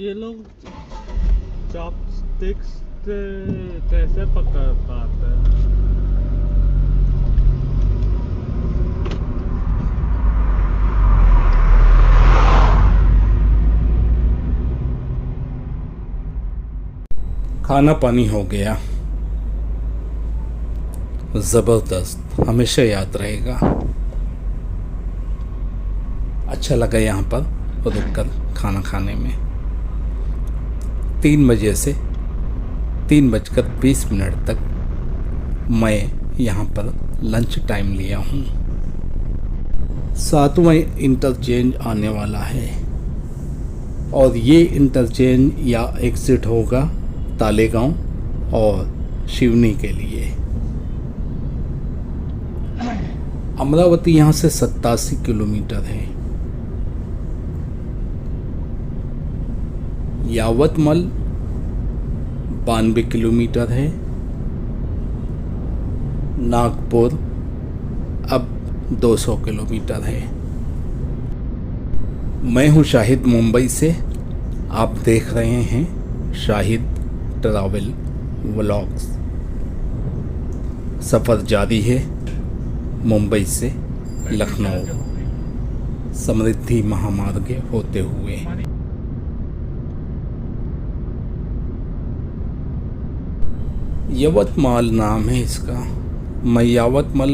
ये लोग चॉपस्टिक्स से कैसे पकड़ पाते हैं? खाना पानी हो गया, ज़बरदस्त, हमेशा याद रहेगा। अच्छा लगा यहाँ पर रुककर खाना खाने में। 3 बजे से 3:20 तक मैं यहाँ पर लंच टाइम लिया हूँ। 7वां इंटरचेंज आने वाला है और ये इंटरचेंज या एग्ज़िट होगा तालेगांव और शिवनी के लिए। अमरावती यहाँ से 87 किलोमीटर है। यावतमल 92 किलोमीटर है। नागपुर अब 200 किलोमीटर है। मैं हूँ शाहिद मुंबई से। आप देख रहे हैं शाहिद ट्रैवल व्लॉग्स। सफ़र जारी है मुंबई से लखनऊ समृद्धि महामार्ग होते हुए। यवतमाल नाम है इसका। मैं यावतमल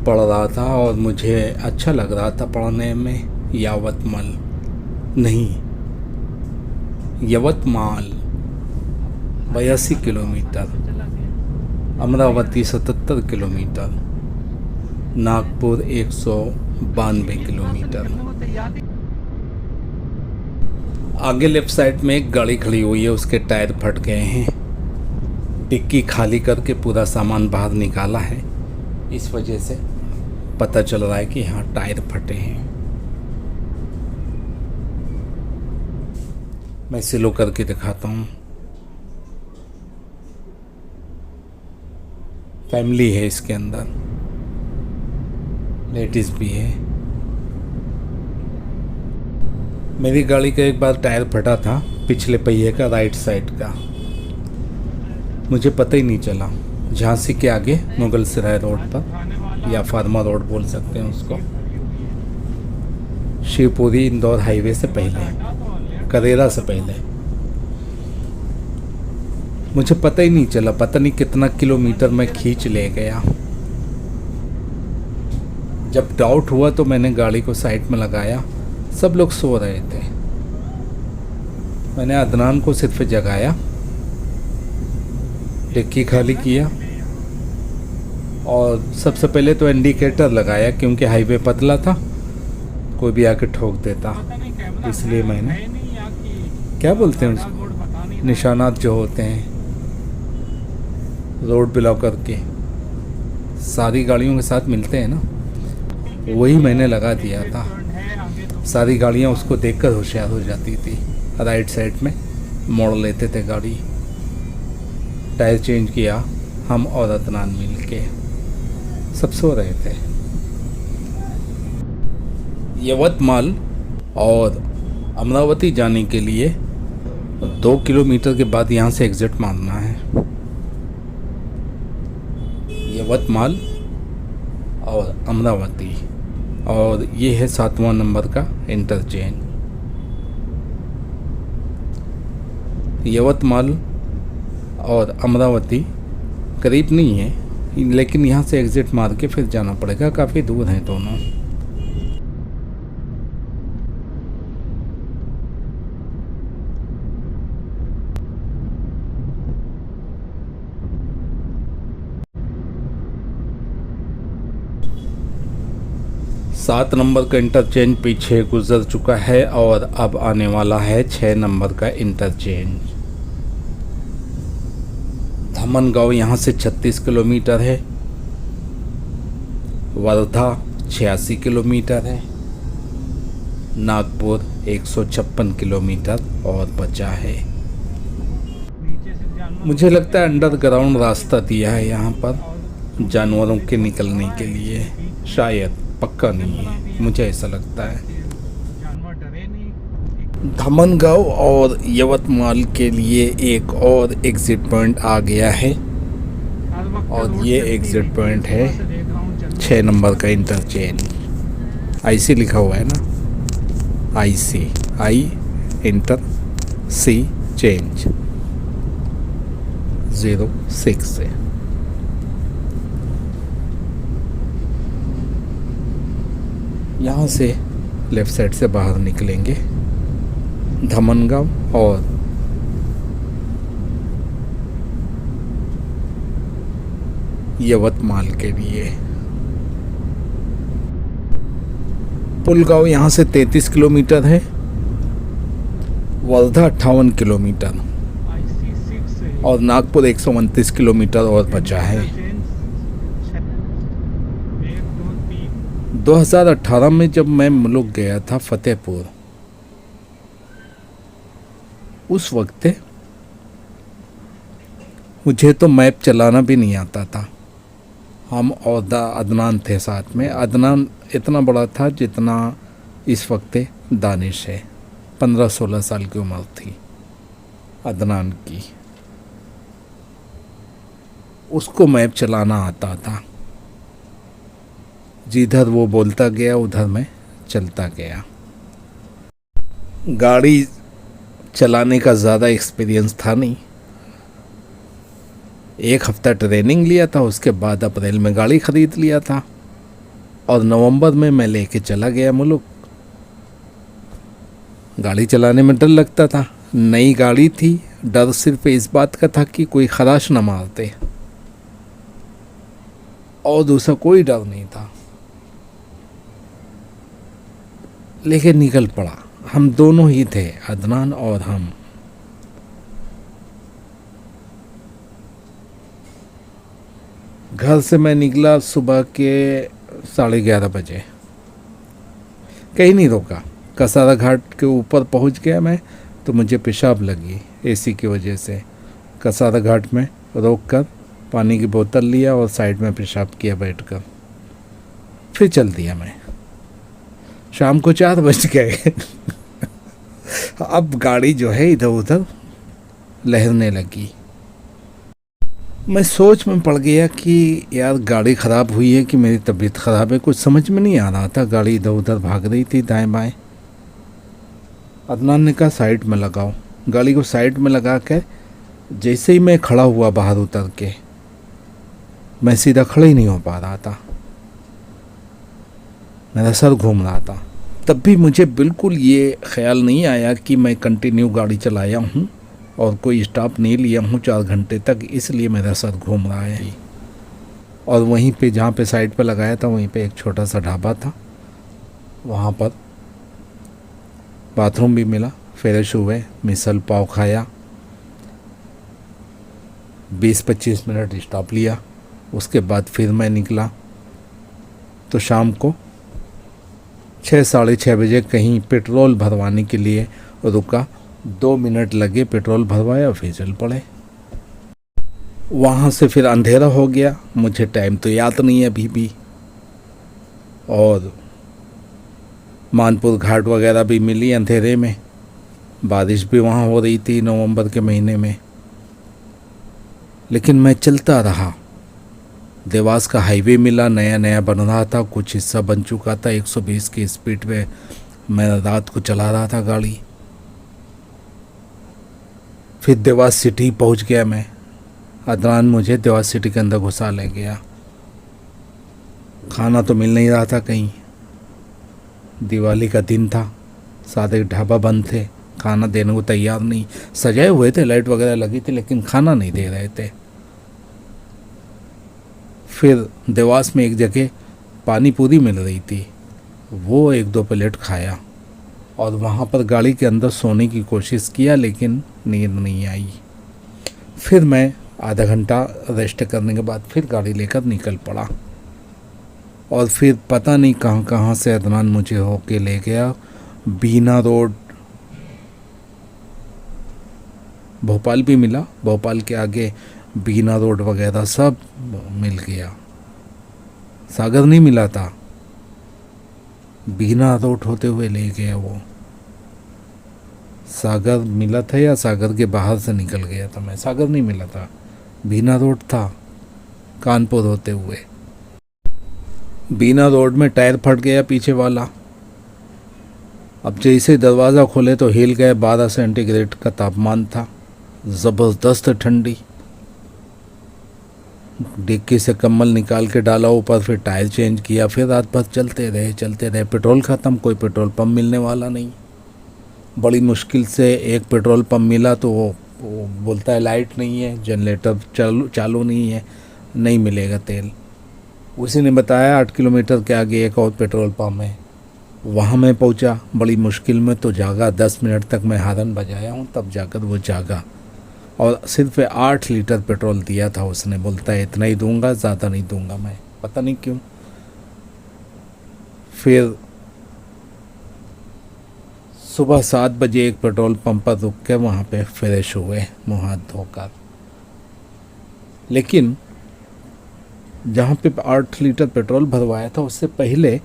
पढ़ रहा था और मुझे अच्छा लग रहा था पढ़ने में। यावतमल नहीं, Yavatmal 82 kilometre, Amravati 77 kilometre, Nagpur 192 kilometre. आगे लेफ्ट साइड में एक गाड़ी खड़ी हुई है, उसके टायर फट गए हैं। डिक्की खाली करके पूरा सामान बाहर निकाला है, इस वजह से पता चल रहा है कि यहाँ टायर फटे हैं। मैं स्लो करके दिखाता हूँ। फैमिली है इसके अंदर, लेडीज़ भी है। मेरी गाड़ी का एक बार टायर फटा था, पिछले पहिए का, राइट साइड का। मुझे पता ही नहीं चला। झांसी के आगे मुगल सराय रोड पर, या फार्मा रोड बोल सकते हैं उसको, शिवपुरी इंदौर हाईवे से पहले, करेरा से पहले। मुझे पता ही नहीं चला, पता नहीं कितना किलोमीटर मैं खींच ले गया। जब डाउट हुआ तो मैंने गाड़ी को साइड में लगाया। सब लोग सो रहे थे। मैंने अदनान को सिर्फ जगाया, डिक्की खाली किया और सबसे पहले तो इंडिकेटर लगाया, क्योंकि हाईवे पतला था, कोई भी आके ठोक देता। इसलिए मैंने, क्या बोलते हैं उसको, निशानात जो होते हैं रोड ब्लॉकर के, सारी गाड़ियों के साथ मिलते हैं ना, वही मैंने लगा दिया था। सारी गाड़ियाँ उसको देखकर होशियार हो जाती थी, राइट साइड में मोड़ लेते थे गाड़ी। टायर चेंज किया हम और अदनान मिल के। सब सो रहे थे। यवतमाल और अमरावती जाने के लिए 2 किलोमीटर के बाद यहाँ से एग्ज़िट मारना है। यवतमाल और अमरावती, और ये है 7वां नंबर का इंटरचेंज। यवतमाल और अमरावती करीब नहीं है, लेकिन यहाँ से एग्ज़िट मार के फिर जाना पड़ेगा, काफ़ी दूर हैं दोनों। सात नंबर का इंटरचेंज पीछे गुजर चुका है और अब आने वाला है 6 नंबर का इंटरचेंज। धमनगांव यहाँ से 36 किलोमीटर है। वर्धा 86 किलोमीटर है। नागपुर 156 किलोमीटर और बचा है। मुझे लगता है अंडरग्राउंड रास्ता दिया है यहाँ पर जानवरों के निकलने के लिए, शायद, पक्का नहीं है, मुझे ऐसा लगता है। धामनगांव और यवतमाल के लिए एक और एग्जिट पॉइंट आ गया है और ये एग्जिट पॉइंट है 6 नंबर का इंटरचेंज। आईसी लिखा हुआ है ना, आईसी, आई इंटर सी चेंज 06 से। यहाँ से लेफ्ट साइड से बाहर निकलेंगे धामनगांव और यवतमाल के लिए। पुलगांव यहाँ से 33 किलोमीटर है, वर्धा 58 किलोमीटर और नागपुर 129 किलोमीटर और बचा है। 2018 में जब मैं मुल्क गया था फतेहपुर, उस वक्त मुझे तो मैप चलाना भी नहीं आता था। हम और अदनान थे साथ में। अदनान इतना बड़ा था जितना इस वक्त दानिश है। 15-16 साल की उम्र थी अदनान की। उसको मैप चलाना आता था। जिधर वो बोलता गया उधर मैं चलता गया। गाड़ी चलाने का ज़्यादा एक्सपीरियंस था नहीं। 1 हफ्ता ट्रेनिंग लिया था, उसके बाद अप्रैल में गाड़ी ख़रीद लिया था और नवंबर में मैं लेके चला गया मुल्क। गाड़ी चलाने में डर लगता था, नई गाड़ी थी। डर सिर्फ इस बात का था कि कोई खराश न मारते, और दूसरा कोई डर नहीं था। लेकिन निकल पड़ा। हम दोनों ही थे, अदनान और हम। घर से मैं निकला सुबह के 11:30 बजे। कहीं नहीं रोका। कसारा घाट के ऊपर पहुंच गया मैं तो मुझे पेशाब लगी एसी की वजह से। कसारा घाट में रोक कर पानी की बोतल लिया और साइड में पेशाब किया बैठकर। फिर चल दिया मैं। शाम को 4 बज गए। अब गाड़ी जो है इधर उधर लहरने लगी। मैं सोच में पड़ गया कि यार गाड़ी ख़राब हुई है कि मेरी तबीयत ख़राब है, कुछ समझ में नहीं आ रहा था। गाड़ी इधर उधर भाग रही थी दाएं बाएं। अदनान ने कहा साइड में लगाओ। गाड़ी को साइड में लगा के जैसे ही मैं खड़ा हुआ बाहर उतर के, मैं सीधा खड़ा ही नहीं हो पा रहा था। मेरा सर घूम रहा था। तब भी मुझे बिल्कुल ये ख्याल नहीं आया कि मैं कंटिन्यू गाड़ी चलाया हूँ और कोई स्टॉप नहीं लिया हूँ 4 घंटे तक, इसलिए मेरा सर घूम रहा है। और वहीं पे जहाँ पे साइड पे लगाया था वहीं पे एक छोटा सा ढाबा था, वहाँ पर बाथरूम भी मिला। फ्रेश हुए, मिसल पाव खाया, 20-25 मिनट स्टॉप लिया। उसके बाद फिर मैं निकला तो शाम को 6-6:30 बजे कहीं पेट्रोल भरवाने के लिए रुका। 2 मिनट लगे, पेट्रोल भरवाया, फिर चल पड़े। वहाँ से फिर अंधेरा हो गया। मुझे टाइम तो याद नहीं है अभी भी। और मानपुर घाट वगैरह भी मिली अंधेरे में। बारिश भी वहाँ हो रही थी नवंबर के महीने में। लेकिन मैं चलता रहा। देवास का हाईवे मिला, नया नया बन रहा था, कुछ हिस्सा बन चुका था। 120 की स्पीड पे मैं रात को चला रहा था गाड़ी। फिर देवास सिटी पहुंच गया मैं। अदनान मुझे देवास सिटी के अंदर घुसा ले गया। खाना तो मिल नहीं रहा था कहीं। दिवाली का दिन था, सारे ढाबा बंद थे, खाना देने को तैयार नहीं। सजाए हुए थे, लाइट वगैरह लगी थी, लेकिन खाना नहीं दे रहे थे। फिर देवास में एक जगह पानी पूरी मिल रही थी, वो 1-2 प्लेट खाया और वहाँ पर गाड़ी के अंदर सोने की कोशिश किया, लेकिन नींद नहीं आई। फिर मैं आधा घंटा रेस्ट करने के बाद फिर गाड़ी लेकर निकल पड़ा। और फिर पता नहीं कहाँ कहाँ से अदनान मुझे होके ले गया। बीना रोड, भोपाल भी मिला। भोपाल के आगे बीना रोड वगैरह सब मिल गया। सागर नहीं मिला था, बीना रोड होते हुए ले गया वो। सागर मिला था या सागर के बाहर से निकल गया था मैं? सागर नहीं मिला था, बीना रोड था कानपुर होते हुए। बीना रोड में टायर फट गया पीछे वाला। अब जैसे दरवाज़ा खोले तो हिल गए। 12 सेंटीग्रेड का तापमान था, ज़बरदस्त ठंडी। डिक्की से कम्बल निकाल के डाला ऊपर, फिर टायर चेंज किया, फिर रात भर चलते रहे। पेट्रोल ख़त्म, कोई पेट्रोल पंप मिलने वाला नहीं। बड़ी मुश्किल से एक पेट्रोल पंप मिला तो वो बोलता है लाइट नहीं है, जनरेटर चालू नहीं है, नहीं मिलेगा तेल। उसी ने बताया 8 किलोमीटर के आगे एक और पेट्रोल पंप है, वहाँ मैं पहुँचा बड़ी मुश्किल में। तो जागा, 10 मिनट तक मैं हारन बजाया हूँ तब जाकर वो जागा। और सिर्फ 8 लीटर पेट्रोल दिया था उसने। बोलता है इतना ही दूंगा, ज़्यादा नहीं दूंगा मैं, पता नहीं क्यों। फिर सुबह 7 बजे एक पेट्रोल पंप पर रुक के वहाँ पे फ्रेश हुए मुँह हाथ धोकर। लेकिन जहाँ पे 8 लीटर पेट्रोल भरवाया था उससे पहले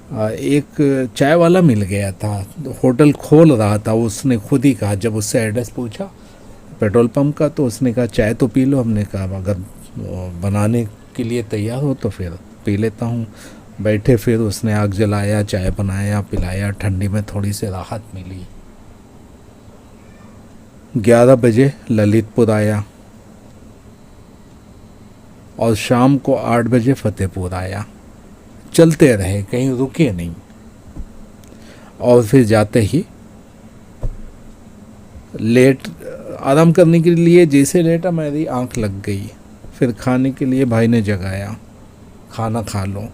एक चाय वाला मिल गया था, होटल खोल रहा था। उसने खुद ही कहा, जब उससे एड्रेस पूछा पेट्रोल पंप का तो उसने कहा चाय तो पी लो। हमने कहा अगर बनाने के लिए तैयार हो तो फिर पी लेता हूँ। बैठे, फिर उसने आग जलाया, चाय बनाया, पिलाया। ठंडी में थोड़ी सी राहत मिली। 11 बजे ललितपुर आया और शाम को 8 बजे फतेहपुर आया। चलते रहे, कहीं रुके नहीं। और फिर जाते ही लेट, आराम करने के लिए जैसे लेटा मेरी आंख लग गई। फिर खाने के लिए भाई ने जगाया, खाना खा लो।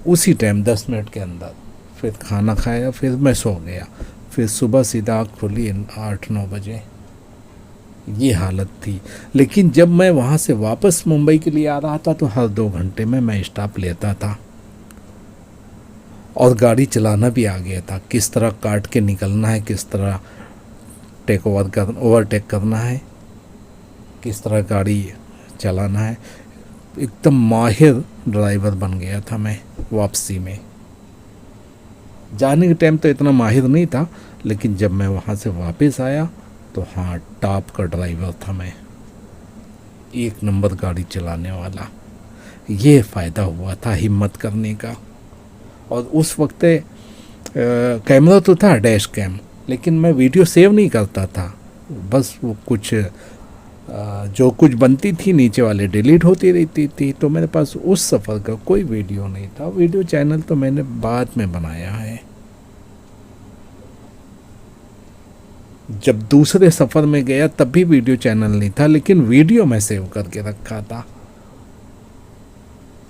उसी टाइम 10 मिनट के अंदर फिर खाना खाया, फिर मैं सो गया। फिर सुबह सीधा आँख खुली 8-9 बजे। ये हालत थी। लेकिन जब मैं वहाँ से वापस मुंबई के लिए आ रहा था तो हर 2 घंटे में मैं स्टॉप लेता था और गाड़ी चलाना भी आ गया था। किस तरह काट के निकलना है, किस तरह ओवरटेक करना है, किस तरह गाड़ी चलाना है। एकदम माहिर ड्राइवर बन गया था मैं वापसी में। जाने के टाइम तो इतना माहिर नहीं था, लेकिन जब मैं वहाँ से वापस आया तो हाँ, टॉप का ड्राइवर था मैं, 1 नंबर गाड़ी चलाने वाला। ये फ़ायदा हुआ था हिम्मत करने का। और उस वक्त कैमरा तो था, डैश कैम, लेकिन मैं वीडियो सेव नहीं करता था। बस वो कुछ जो कुछ बनती थी नीचे वाले डिलीट होती रहती थी। तो मेरे पास उस सफ़र का कोई वीडियो नहीं था। वीडियो चैनल तो मैंने बाद में बनाया है। जब दूसरे सफ़र में गया तब भी वीडियो चैनल नहीं था, लेकिन वीडियो मैं सेव करके रखा था।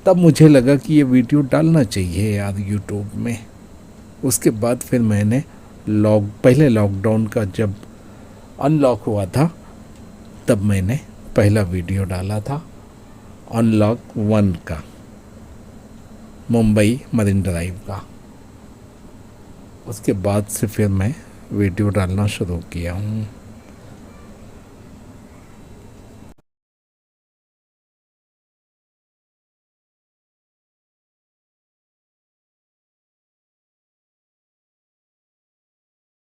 तब मुझे लगा कि ये वीडियो डालना चाहिए यार यूट्यूब में। उसके बाद फिर मैंने पहले लॉकडाउन का जब अनलॉक हुआ था तब मैंने पहला वीडियो डाला था, अनलॉक 1 का, मुंबई मरीन ड्राइव का। उसके बाद से फिर मैं वीडियो डालना शुरू किया हूँ।